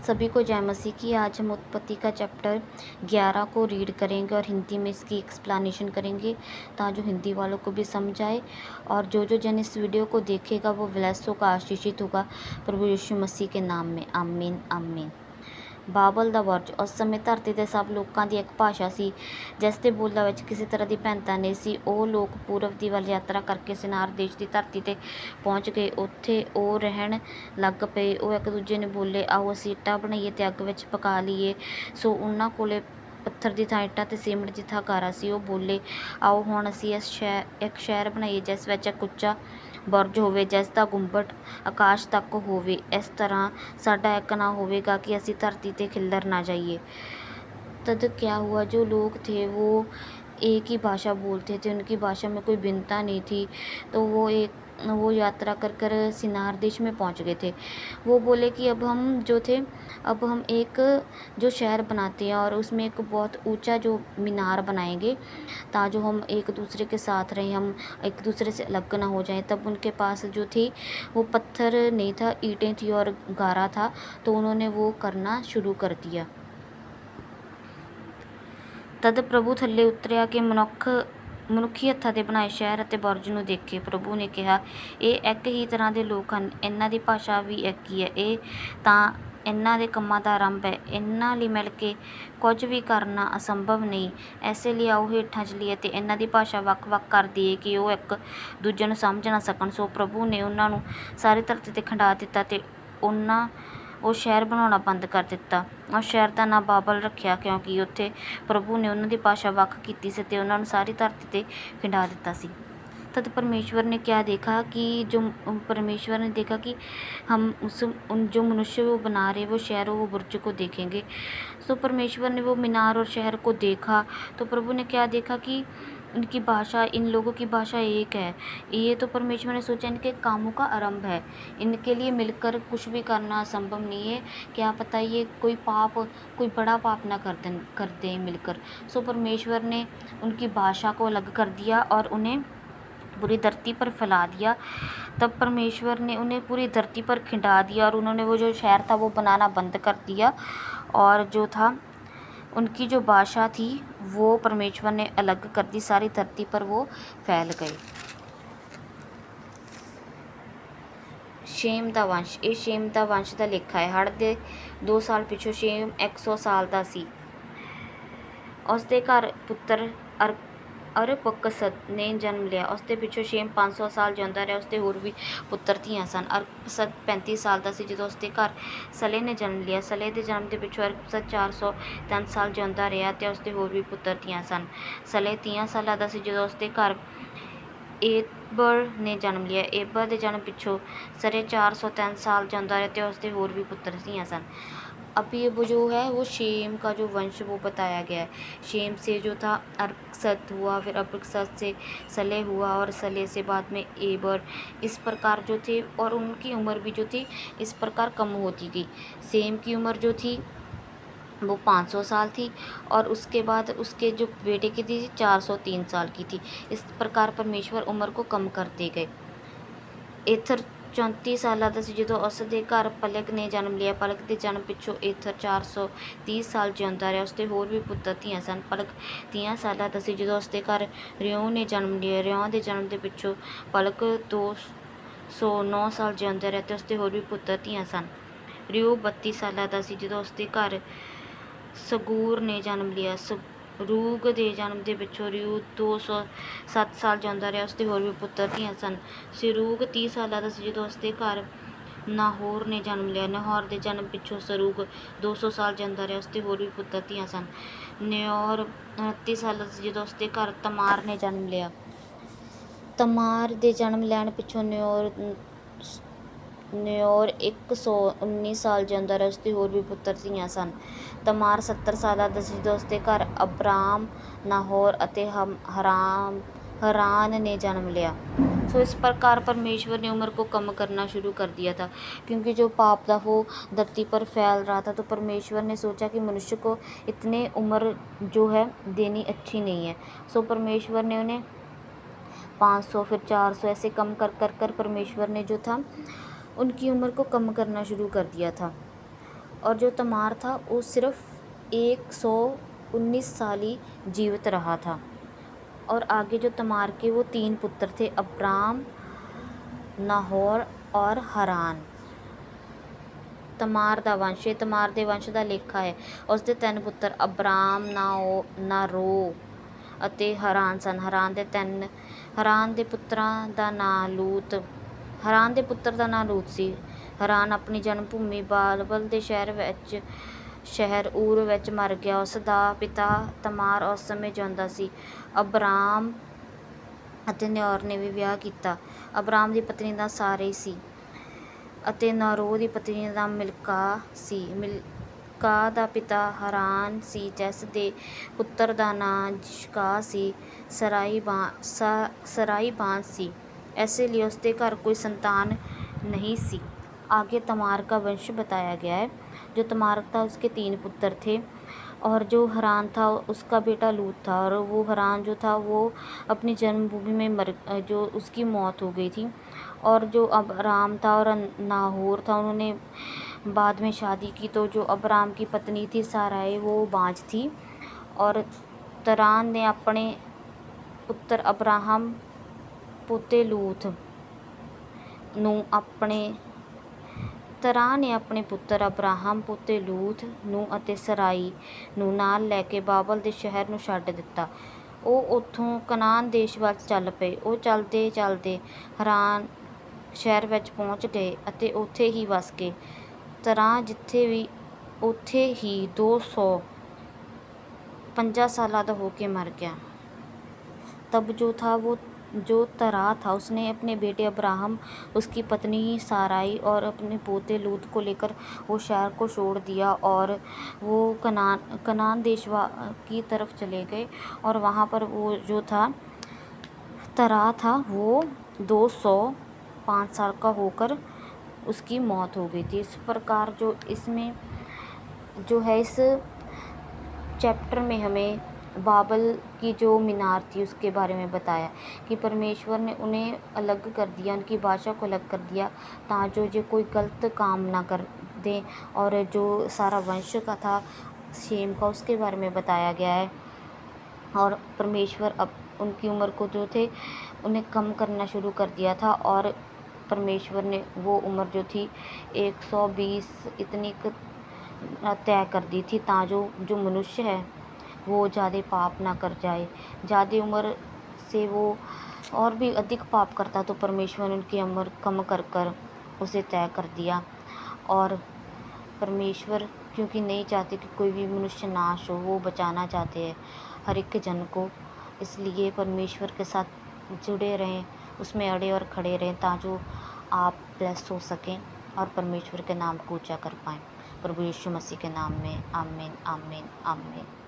सभी को जय मसीह की। आज हम उत्पत्ति का चैप्टर 11 को रीड करेंगे और हिंदी में इसकी एक्सप्लेनेशन करेंगे ताकि जो हिंदी वालों को भी समझ आए और जो जन इस वीडियो को देखेगा वो ब्लेस होगा, आशीषित होगा प्रभु यीशु मसीह के नाम में। आमीन आमीन। ਬਾਬਲ ਦਾ ਬੁਰਜ। ਉਸ ਸਮੇਂ ਧਰਤੀ 'ਤੇ ਸਭ ਲੋਕਾਂ ਦੀ ਇੱਕ ਭਾਸ਼ਾ ਸੀ, ਜਿਸ ਦੇ ਬੋਲਾਂ ਵਿੱਚ ਕਿਸੇ ਤਰ੍ਹਾਂ ਦੀ ਭਿੰਨਤਾ ਨਹੀਂ ਸੀ। ਉਹ ਲੋਕ ਪੂਰਬ ਦੀ ਵੱਲ ਯਾਤਰਾ ਕਰਕੇ ਸਿਨਾਰ ਦੇਸ਼ ਦੀ ਧਰਤੀ 'ਤੇ ਪਹੁੰਚ ਗਏ। ਉੱਥੇ ਉਹ ਰਹਿਣ ਲੱਗ ਪਏ। ਉਹ ਇੱਕ ਦੂਜੇ ਨੂੰ ਬੋਲੇ, ਆਓ ਅਸੀਂ ਇੱਟਾਂ ਬਣਾਈਏ ਅਤੇ ਅੱਗ ਵਿੱਚ ਪਕਾ ਲਈਏ। ਸੋ ਉਹਨਾਂ ਕੋਲੇ ਪੱਥਰ ਦੀ ਥਾਂ ਇੱਟਾਂ ਅਤੇ ਸੀਮਿੰਟ ਦੀ ਥਾਂ ਗਾਰਾ ਸੀ। ਉਹ ਬੋਲੇ, ਆਓ ਹੁਣ ਅਸੀਂ ਇੱਕ ਸ਼ਹਿਰ ਬਣਾਈਏ ਜਿਸ ਵਿੱਚ ਇੱਕ ਉੱਚਾ ਬੁਰਜ ਹੋਵੇ, ਜਿਸ ਦਾ ਗੁੰਬਦ ਆਕਾਸ਼ ਤੱਕ ਹੋਵੇ। ਇਸ ਤਰ੍ਹਾਂ साडा एक ना होवेगा कि असी धरती ते खिल्लर ना जाइए। तद क्या हुआ, जो लोग थे वो एक ही भाषा बोलते थे, उनकी भाषा में कोई भिन्नता नहीं थी। तो वो यात्रा कर कर सिनार देश में पहुंच गए थे। वो बोले कि अब हम एक जो शहर बनाते हैं और उसमें एक बहुत ऊंचा जो मीनार बनाएंगे ताकि जो हम एक दूसरे के साथ रहें, हम एक दूसरे से अलग ना हो जाएं। तब उनके पास जो थी वो पत्थर नहीं था, ईंटें थी और गारा था। तो उन्होंने वो करना शुरू कर दिया। तद प्रभु थल्ले उतरिया कि ਮਨੁੱਖੀ ਹੱਥਾਂ ਦੇ ਬਣਾਏ ਸ਼ਹਿਰ ਅਤੇ ਬੁਰਜ ਨੂੰ ਦੇਖੇ। ਪ੍ਰਭੂ ਨੇ ਕਿਹਾ, ਇਹ ਇੱਕ ਹੀ ਤਰ੍ਹਾਂ ਦੇ ਲੋਕ ਹਨ, ਇਹਨਾਂ ਦੀ ਭਾਸ਼ਾ ਵੀ ਇੱਕ ਹੀ ਹੈ। ਇਹ ਤਾਂ ਇਹਨਾਂ ਦੇ ਕੰਮਾਂ ਦਾ ਆਰੰਭ ਹੈ। ਇਹਨਾਂ ਲਈ ਮਿਲ ਕੇ ਕੁਝ ਵੀ ਕਰਨਾ ਅਸੰਭਵ ਨਹੀਂ। ਇਸੇ ਲਈ ਆਓ ਹੇਠਾਂ ਚੱਲੀਏ ਅਤੇ ਇਹਨਾਂ ਦੀ ਭਾਸ਼ਾ ਵੱਖ-ਵੱਖ ਕਰ ਦਈਏ ਕਿ ਉਹ ਇੱਕ ਦੂਜੇ ਨੂੰ ਸਮਝ ਨਾ ਸਕਣ। ਸੋ ਪ੍ਰਭੂ ਨੇ ਉਹਨਾਂ ਨੂੰ ਸਾਰੀ ਧਰਤੀ 'ਤੇ ਖਿੰਡਾ ਦਿੱਤਾ ਅਤੇ ਉਹ ਸ਼ਹਿਰ ਬਣਾਉਣਾ ਬੰਦ ਕਰ ਦਿੱਤਾ। ਉਸ ਸ਼ਹਿਰ ਦਾ ਨਾਂ ਬਾਬਲ ਰੱਖਿਆ, ਕਿਉਂਕਿ ਉੱਥੇ ਪ੍ਰਭੂ ਨੇ ਉਹਨਾਂ ਦੀ ਭਾਸ਼ਾ ਵੱਖ ਕੀਤੀ ਸੀ ਅਤੇ ਉਹਨਾਂ ਨੂੰ ਸਾਰੀ ਧਰਤੀ 'ਤੇ ਖਿੰਡਾ ਦਿੱਤਾ ਸੀ। तद परमेश्वर ने देखा कि हम जो मनुष्य वो बना रहे वो शहर वो बुर्ज को देखेंगे। सो परमेश्वर ने वो मीनार और शहर को देखा तो प्रभु ने क्या देखा कि इनकी भाषा, इन लोगों की भाषा एक है। ये तो परमेश्वर ने सोचा इनके कामों का आरंभ है, इनके लिए मिलकर कुछ भी करना असंभव नहीं है। क्या पता ये कोई बड़ा पाप ना कर दें मिलकर। सो परमेश्वर ने उनकी भाषा को अलग कर दिया और उन्हें पूरी धरती पर फैला दिया। तब परमेश्वर ने उन्हें पूरी धरती पर खिंडा दिया और उन्होंने वो जो शहर था वो बनाना बंद कर दिया और जो था उनकी जो भाषा थी वो परमेश्वर ने अलग कर दी। सारी धरती पर वो फैल गए। शेम दा वंश। ये शेम दा वंश का लेखा है। हड़ दे 2 साल पिछों शेम 100 साल का सी। उसके घर पुत्र अरपकसद ने जन्म लिया। उसके पिछों शेम 500 साल जिंदा रहा। उसके होर भी पुत्र धीआं सन। अरपकसद 35 साल का सी जो उसके घर सले ने जन्म लिया। सले के जन्म के पिछों अरपकसद 403 साल जिंदा रहा तो उसके होर भी पुत्र धीआं सन। सले 30 साल का सी जो उसके घर एबर ने जन्म लिया। एबर के जन्म पिछों सरे 403 साल जिंदा रहा तो उसके होर भी पुत्र धीआं सन। अब ये वो जो है वो शेम का जो वंश वो बताया गया है। शेम से जो था अरपकसद हुआ, फिर अरपकसद से सले हुआ और सले से बाद में एबर। इस प्रकार जो थे और उनकी उम्र भी जो थी इस प्रकार कम होती गई। शेम की उम्र जो थी वो 500 साल थी और उसके बाद उसके जो बेटे की थी 403 साल की थी। इस प्रकार परमेश्वर उम्र को कम करते गए। एथर 34 साल का सी जो उसके घर पलग ने जन्म लिया। पलग के जन्म पिछों एथर 430 साल जिंदा रहा। उसके होर भी पुत्र धीआं सन। पलग 30 साल का सी जो उसके घर रियों ने जन्म लिया। रियों के जन्म के पिछों पलग 209 साल जिंदा रहा तो उसके होर भी पुत्र धीआं सन। रियो 32 साल का सी जो उसके घर सगूर ने जन्म लिया। रूग के जन्म के पिछों रियू 207 साल जिंदा रहा। उसके होर भी पुत्र धीआं सन। सरूग 30 साल का सी जो उसके घर नाहोर ने जन्म लिया। नाहोर के जन्म पिछों सरूग 200 साल जिंदा रहा। उसके होर भी पुत्र धीआं सन। न्योर 29 साल का सी जो उसके घर तमार ने जन्म लिया। तमार के जन्म लैण पिछों न्योर 119 साल जिंदा रहा। उसके होर भी पुत्र धीआं सन। तमार 70 साल का सी जो उसके घर अब्राम, नाहोर अते हरान ने जन्म लिया। सो इस प्रकार परमेश्वर ने उम्र को कम करना शुरू कर दिया था, क्योंकि जो पाप था वो धरती पर फैल रहा था। तो परमेश्वर ने सोचा कि मनुष्य को इतने उम्र जो है देनी अच्छी नहीं है। सो परमेश्वर ने उन्हें 500 फिर 400 ऐसे कम कर परमेश्वर ने जो था उनकी उम्र को कम करना शुरू कर दिया था। और जो तमार था वो सिर्फ 119 साल ही जीवित रहा था। और आगे जो तमार के वो 3 पुत्र थे, अब्राम, नाहोर और हरान। तमार ਦਾ ਵੰਸ਼, ਇਹ ਤਮਾਰ ਦੇ ਵੰਸ਼ ਦਾ ਲੇਖਾ ਹੈ। ਉਸ ਦੇ 3 ਪੁੱਤਰ ਅਬਰਾਮ, ਨਾਰੋ ਅਤੇ ਹਰਾਨ ਸਨ। ਹਰਾਨ ਦੇ ਪੁੱਤਰਾਂ ਦਾ ਨਾਂ ਲੂਤ ਹਰਾਨ ਦੇ ਪੁੱਤਰ ਦਾ ਨਾਂ ਲੂਤ ਸੀ। ਹਰਾਨ ਆਪਣੀ ਜਨਮ ਭੂਮੀ ਬਾਬਲ ਦੇ ਸ਼ਹਿਰ ਊਰ ਵਿੱਚ ਮਰ ਗਿਆ। ਉਸ ਦਾ ਪਿਤਾ ਤਮਾਰ ਉਸ ਸਮੇਂ ਜਿਉਂਦਾ ਸੀ। ਅਬਰਾਮ ਅਤੇ ਨਿਓਰ ਨੇ ਵੀ ਵਿਆਹ ਕੀਤਾ। ਅਬਰਾਮ ਦੀ ਪਤਨੀ ਦਾ ਸਾਰਈ ਸੀ ਅਤੇ ਨਾਰੋ ਦੀ ਪਤਨੀ ਦਾ ਮਿਲਕਾ ਸੀ। ਮਿਲਕਾ ਦਾ ਪਿਤਾ ਹਰਾਨ ਸੀ, ਜਿਸ ਦੇ ਪੁੱਤਰ ਦਾ ਨਾਂ ਜਿਸ਼ਕਾ ਸੀ। ਸਰਾਈ ਬਾਂਝ ਸੀ, इसलिए लिए उसके घर कोई संतान नहीं सी। आगे तमार का वंश बताया गया है। जो तमार था उसके 3 पुत्र थे और जो हरान था उसका बेटा लूत था। और वो हरान जो था वो अपनी जन्मभूमि में जो उसकी मौत हो गई थी। और जो अबराम था और नाहोर था, उन्होंने बाद में शादी की। तो जो अबराम की पत्नी थी साराई, वो बांझ थी। और तरान ने अपने पुत्र अब्राहम पोते लूत ਨੂੰ ਤਰਾਂ ਨੇ ਆਪਣੇ ਪੁੱਤਰ ਅਬਰਾਹਮ ਪੋਤੇ ਲੂਤ ਨੂੰ ਅਤੇ ਸਰਾਈ ਨੂੰ ਨਾਲ ਲੈ ਕੇ ਬਾਬਲ ਦੇ ਸ਼ਹਿਰ ਨੂੰ ਛੱਡ ਦਿੱਤਾ। ਉਹ ਉੱਥੋਂ ਕਨਾਨ ਦੇਸ਼ ਵੱਲ ਚੱਲ ਪਏ। ਉਹ ਚਲਦੇ ਚਲਦੇ ਹਰਾਨ ਸ਼ਹਿਰ ਵਿੱਚ ਪਹੁੰਚ ਗਏ ਅਤੇ ਉੱਥੇ ਹੀ ਵਸ ਗਏ। ਤਰਾਂ ਜਿੱਥੇ ਵੀ ਉੱਥੇ ਹੀ 250 ਸਾਲਾਂ ਦਾ ਹੋ ਕੇ मर गया। तब जो तरा था उसने अपने बेटे अब्राहम, उसकी पत्नी साराई और अपने पोते लूत को लेकर वो शहर को छोड़ दिया और वो कनान देश की तरफ चले गए। और वहाँ पर वो जो था तरा था वो 205 साल का होकर उसकी मौत हो गई थी। इस प्रकार जो इसमें जो है इस चैप्टर में हमें बाबल की जो मीनार थी उसके बारे में बताया कि परमेश्वर ने उन्हें अलग कर दिया, उनकी भाषा को अलग कर दिया ताकि जो कोई गलत काम ना कर दें। और जो सारा वंश का था शेम का, उसके बारे में बताया गया है। और परमेश्वर अब उनकी उम्र को जो थे उन्हें कम करना शुरू कर दिया था। और परमेश्वर ने वो उम्र जो थी 120 इतनी तय कर दी थी ताकि जो मनुष्य है वो ज़्यादा पाप ना कर जाए। ज़्यादा उम्र से वो और भी अधिक पाप करता तो परमेश्वर ने उनकी उम्र कम कर उसे तय कर दिया। और परमेश्वर क्योंकि नहीं चाहते कि कोई भी मनुष्य नाश हो, वो बचाना चाहते हैं हर एक जन को। इसलिए परमेश्वर के साथ जुड़े रहें, उसमें अड़े और खड़े रहें ताकि आप ब्लेस हो सकें और परमेश्वर के नाम को ऊँचा कर पाएँ। प्रभु यीशु मसीह के नाम में आमीन, आमीन, आमीन।